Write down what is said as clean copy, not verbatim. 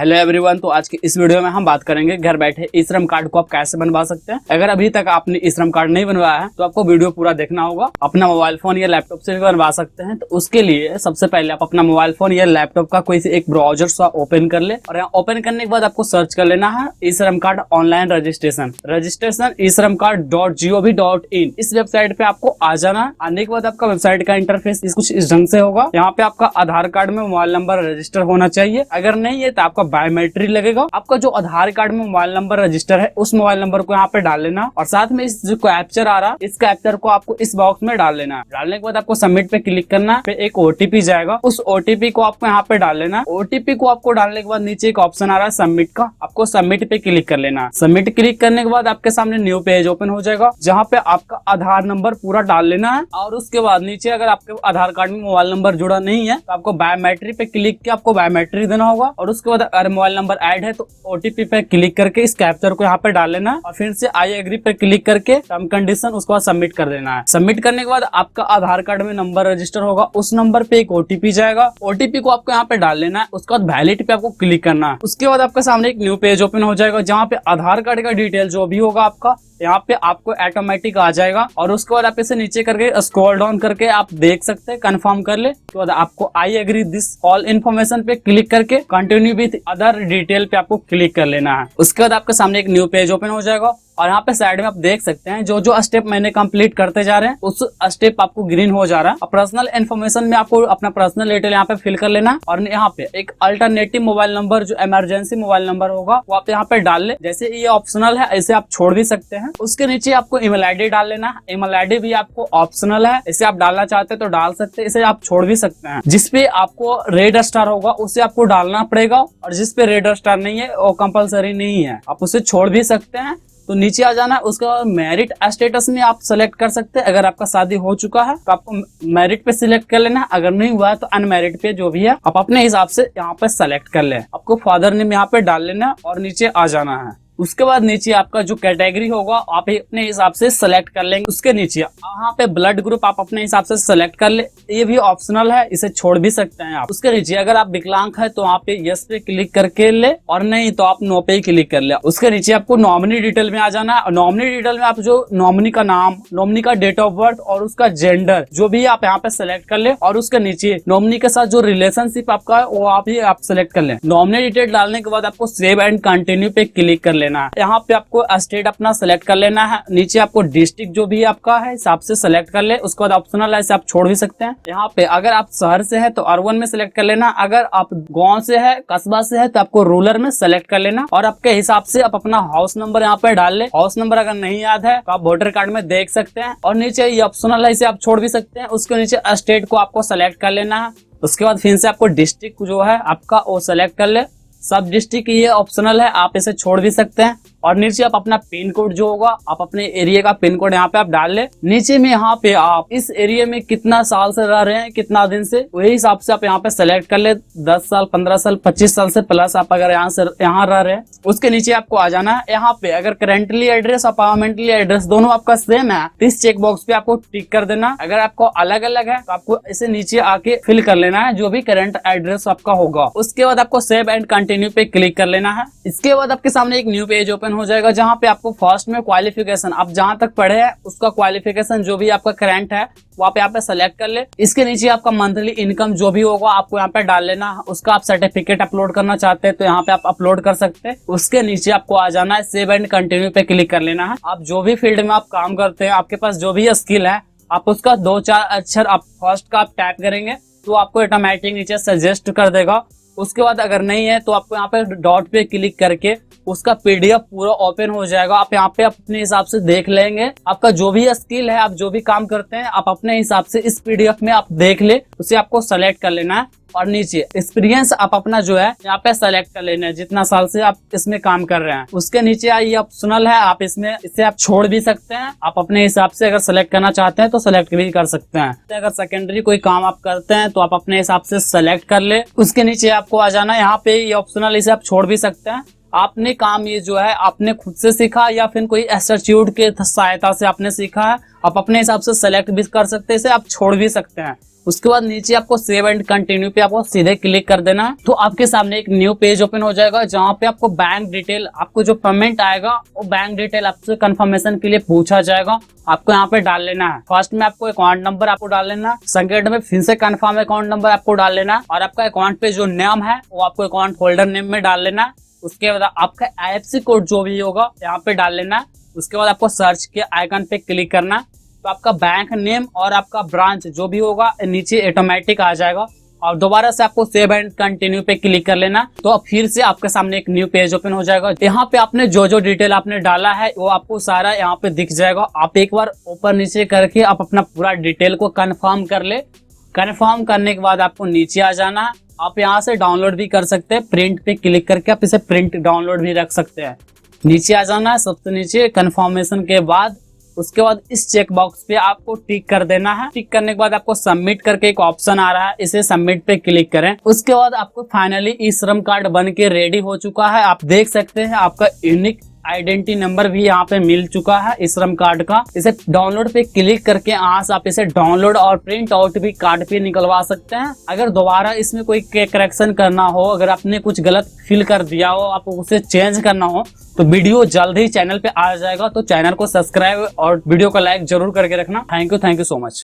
Hello everyone, तो आज की इस वीडियो में हम बात करेंगे घर बैठे ई श्रम कार्ड को आप कैसे बनवा सकते हैं। अगर अभी तक आपने ई श्रम कार्ड नहीं बनवाया है तो आपको वीडियो पूरा देखना होगा। अपना मोबाइल फोन या लैपटॉप से भी बनवा सकते हैं। तो उसके लिए सबसे पहले आप अपना मोबाइल फोन या लैपटॉप का कोई एक ब्राउजर सा ओपन कर ले और यहाँ ओपन करने के बाद आपको सर्च कर लेना है e-Shram card online registration eShram.gov.in। इस वेबसाइट पे आपको आ जाना है। आने के बाद आपका वेबसाइट का इंटरफेस कुछ इस ढंग से होगा। यहाँ पे आपका आधार कार्ड में मोबाइल नंबर रजिस्टर होना चाहिए। अगर नहीं है तो आपका बायोमेट्रिक लगेगा। आपका जो आधार कार्ड में मोबाइल नंबर रजिस्टर है उस मोबाइल नंबर को यहाँ पे डाल लेना और साथ में इस जो कैप्चर आ रहा है इस कैप्चर को आपको इस बॉक्स में डाल लेना है। डालने के बाद आपको सबमिट पे क्लिक करना है। फिर एक ओटीपी जाएगा, उस ओटीपी को आपको यहाँ पे डाल लेना है। ओटीपी को आपको डालने के बाद नीचे एक ऑप्शन आ रहा है सबमिट का, आपको सबमिट पे क्लिक कर लेना है। सबमिट क्लिक करने के बाद आपके सामने न्यू पेज ओपन हो जाएगा जहाँ पे आपका आधार नंबर पूरा डाल लेना है। और उसके बाद नीचे अगर आपके आधार कार्ड में मोबाइल नंबर जुड़ा नहीं है तो आपको बायोमेट्रिक पे क्लिक किया, आपको बायोमेट्रिक देना होगा। और उसके बाद अगर मोबाइल नंबर ऐड है तो ओटीपी पे क्लिक करके इस कैप्चर को यहाँ पे डाल लेना है और फिर से आई एग्री पे क्लिक करके टर्म कंडीशन उसके बाद सबमिट कर देना है। सबमिट करने के बाद आपका आधार कार्ड में नंबर रजिस्टर होगा, उस नंबर पे एक ओटीपी जाएगा। ओटीपी को आपको यहाँ पे डाल लेना है। उसके बाद वैलिड पे आपको क्लिक करना है। उसके बाद आपके सामने एक न्यू पेज ओपन हो जाएगा जहाँ पे आधार कार्ड का डिटेल जो भी होगा आपका यहाँ पे आपको ऑटोमेटिक आ जाएगा। और उसके बाद आप इसे नीचे करके स्क्रॉल डाउन करके आप देख सकते हैं, कंफर्म कर ले। तो बाद आपको I agree this all information पे क्लिक करके कंटिन्यू विथ अदर डिटेल पे आपको क्लिक कर लेना है। उसके बाद आपके सामने एक न्यू पेज ओपन हो जाएगा और यहाँ पे साइड में आप देख सकते हैं जो जो स्टेप मैंने कंप्लीट करते जा रहे हैं उस स्टेप आपको ग्रीन हो जा रहा है। और पर्सनल इन्फॉर्मेशन में आपको अपना पर्सनल डिटेल यहाँ पे फिल कर लेना और यहाँ पे एक अल्टरनेटिव मोबाइल नंबर जो इमरजेंसी मोबाइल नंबर होगा वो आप यहाँ पे डाल ले। जैसे ये ऑप्शनल है, इसे आप छोड़ भी सकते हैं। उसके नीचे आपको ईमेल आईडी डाल लेना है। ईमेल आईडी भी आपको ऑप्शनल है, इसे आप डालना चाहते हैं तो डाल सकते हैं, इसे आप छोड़ भी सकते हैं। जिसपे आपको रेड स्टार होगा उसे आपको डालना पड़ेगा और जिसपे रेड स्टार नहीं है वो कंपलसरी नहीं है, आप उसे छोड़ भी सकते हैं। तो नीचे आ जाना है। उसका मेरिट स्टेटस में आप सेलेक्ट कर सकते हैं। अगर आपका शादी हो चुका है तो आपको मेरिट पे सिलेक्ट कर लेना है। अगर नहीं हुआ है तो अनमेरिट पे जो भी है आप अपने हिसाब से यहाँ पे सेलेक्ट कर ले। आपको फादर नेम यहाँ पे डाल लेना और नीचे आ जाना है। उसके बाद नीचे आपका जो कैटेगरी होगा आप अपने हिसाब से सेलेक्ट कर लेंगे। उसके नीचे यहाँ पे ब्लड ग्रुप आप अपने हिसाब से सेलेक्ट कर ले, ये भी ऑप्शनल है, इसे छोड़ भी सकते हैं आप। उसके नीचे अगर आप विकलांग है तो वहाँ पे यस पे क्लिक करके ले और नहीं तो आप नो पे क्लिक कर ले। उसके नीचे आपको नॉमिनी डिटेल में आ जाना है। नॉमिनी डिटेल में आप जो नॉमिनी का नाम, नॉमिनी का डेट ऑफ बर्थ और उसका जेंडर जो भी आप यहाँ पे सेलेक्ट कर ले। और उसके नीचे नॉमिनी के साथ जो रिलेशनशिप आपका है वो आप सेलेक्ट कर ले। नॉमिनी डिटेल डालने के बाद आपको सेव एंड कंटिन्यू पे क्लिक कर लेना है। यहाँ पे आपको स्टेट अपना सेलेक्ट कर लेना है। नीचे आपको डिस्ट्रिक्ट जो भी आपका है हिसाब से सेलेक्ट कर ले। उसके बाद ऑप्शनल है, इसे आप छोड़ भी सकते हैं। यहाँ पे अगर आप शहर से है तो अर्बन में सेलेक्ट कर लेना। अगर आप गांव से है, कस्बा से है तो आपको रूरल में सेलेक्ट कर लेना और आपके हिसाब से आप अपना हाउस नंबर यहाँ पे डाल ले। हाउस नंबर अगर नहीं याद है तो आप वोटर कार्ड में देख सकते हैं। और नीचे ये ऑप्शनल है, इसे आप छोड़ भी सकते हैं। उसके नीचे स्टेट को आपको सेलेक्ट कर लेना है। उसके बाद फिर से आपको डिस्ट्रिक्ट जो है आपका वो सेलेक्ट कर ले। सब डिस्ट्रिक्ट ये ऑप्शनल है, आप इसे छोड़ भी सकते हैं। और नीचे आप अपना पिन कोड जो होगा आप अपने एरिया का पिन कोड यहाँ पे आप डाल ले। नीचे में यहाँ पे आप इस एरिया में कितना साल से रह रहे हैं, कितना दिन से, वही हिसाब से आप यहाँ पे सेलेक्ट कर ले। 10 साल, 15 साल, 25 साल से प्लस आप अगर यहाँ रह रहे हैं। उसके नीचे आपको आ जाना है। यहाँ पे अगर करेंटली एड्रेस और परमानेंटली एड्रेस दोनों आपका सेम है तो इस चेक बॉक्स पे आपको टिक कर देना। अगर आपको अलग अलग है तो आपको इसे नीचे आके फिल कर लेना है जो भी करंट एड्रेस आपका होगा। उसके बाद आपको सेव एंड कंटिन्यू पे क्लिक कर लेना है। इसके बाद आपके सामने एक न्यू पेज ओपन हो जाएगा जहाँ पे आपको फर्स्ट में क्वालिफिकेशन आप जहाँ तक पढ़े हैं उसका क्वालिफिकेशन जो भी आपका करंट है वो आप यहाँ पे सेलेक्ट कर ले। इसके नीचे आपका मंथली इनकम जो भी होगा आपको यहाँ पे डाल लेना। उसका आप सर्टिफिकेट अपलोड करना चाहते हैं तो यहाँ पे आप अपलोड कर सकते हैं। उसके नीचे आपको आ जाना है, सेव एंड कंटिन्यू पे क्लिक कर लेना है। आप जो भी फील्ड में आप काम करते हैं, आपके पास जो भी स्किल है, आप उसका 2-4 अक्षर आप फर्स्ट का आप टाइप करेंगे तो आपको ऑटोमेटिक नीचे सजेस्ट कर देगा। उसके बाद अगर नहीं है तो आपको यहाँ पे डॉट पे क्लिक करके उसका पीडीएफ पूरा ओपन हो जाएगा। आप यहाँ पे अपने हिसाब से देख लेंगे। आपका जो भी स्किल है, आप जो भी काम करते हैं, आप अपने हिसाब से इस पीडीएफ में आप देख ले, उसे आपको सेलेक्ट कर लेना है। और नीचे एक्सपीरियंस आप अपना जो है यहाँ पे सेलेक्ट कर लेना है, जितना साल से आप इसमें काम कर रहे हैं। उसके नीचे ये ऑप्शनल है, आप इसमें इसे आप छोड़ भी सकते हैं। आप अपने हिसाब से अगर सेलेक्ट करना चाहते हैं तो सेलेक्ट भी कर सकते हैं। अगर सेकेंडरी कोई काम आप करते हैं तो आप अपने हिसाब से सेलेक्ट कर ले। उसके नीचे आपको आ जाना है। यहाँ पे ये ऑप्शनल, इसे आप छोड़ भी सकते हैं। आपने काम ये जो है आपने खुद से सीखा या फिर कोई इंस्टीट्यूट के सहायता से आपने सीखा है, आप अपने हिसाब से सेलेक्ट भी कर सकते हैं, इसे आप छोड़ भी सकते हैं। उसके बाद नीचे आपको सेव एंड कंटिन्यू पे आपको सीधे क्लिक कर देना है। तो आपके सामने एक न्यू पेज ओपन हो जाएगा जहाँ पे आपको बैंक डिटेल, आपको जो पेमेंट आएगा वो बैंक डिटेल आपसे कंफर्मेशन के लिए पूछा जाएगा, आपको यहाँ पे डाल लेना है। फर्स्ट में आपको अकाउंट नंबर आपको डाल लेना है, सेकंड में फिर से कंफर्म अकाउंट नंबर आपको डाल लेना है और आपका अकाउंट पे जो नाम है वो आपको अकाउंट होल्डर नेम में डाल लेना है। उसके बाद आपका IFSC कोड जो भी होगा यहाँ पे डाल लेना है। उसके बाद आपको सर्च के आइकन पे क्लिक करना है, तो आपका बैंक नेम और आपका ब्रांच जो भी होगा नीचे ऑटोमेटिक आ जाएगा और दोबारा से आपको सेव एंड कंटिन्यू पे क्लिक कर लेना। तो अब फिर से आपके सामने एक न्यू पेज ओपन हो जाएगा। यहाँ पे आपने जो जो डिटेल आपने डाला है वो आपको सारा यहाँ पे दिख जाएगा। आप एक बार ऊपर नीचे करके आप अपना पूरा डिटेल को कंफर्म कर ले। कंफर्म करने के बाद आपको नीचे आ जाना है। आप यहाँ से डाउनलोड भी कर सकते हैं, प्रिंट पे क्लिक करके आप इसे प्रिंट डाउनलोड भी रख सकते हैं। नीचे आ जाना है सबसे नीचे कंफर्मेशन के बाद। उसके बाद इस चेक बॉक्स पे आपको टिक कर देना है। टिक करने के बाद आपको सबमिट करके एक ऑप्शन आ रहा है, इसे सबमिट पे क्लिक करें। उसके बाद आपको फाइनली ई-श्रम कार्ड बन के रेडी हो चुका है। आप देख सकते हैं आपका यूनिक आइडेंटिटी नंबर भी यहाँ पे मिल चुका है ई-श्रम कार्ड का। इसे डाउनलोड पे क्लिक करके यहाँ से आप इसे डाउनलोड और प्रिंट आउट भी कार्ड पे निकलवा सकते हैं। अगर दोबारा इसमें कोई करेक्शन करना हो, अगर आपने कुछ गलत फिल कर दिया हो, आपको उसे चेंज करना हो, तो वीडियो जल्द ही चैनल पे आ जाएगा। तो चैनल को सब्सक्राइब और वीडियो को लाइक जरूर करके रखना। Thank you so much.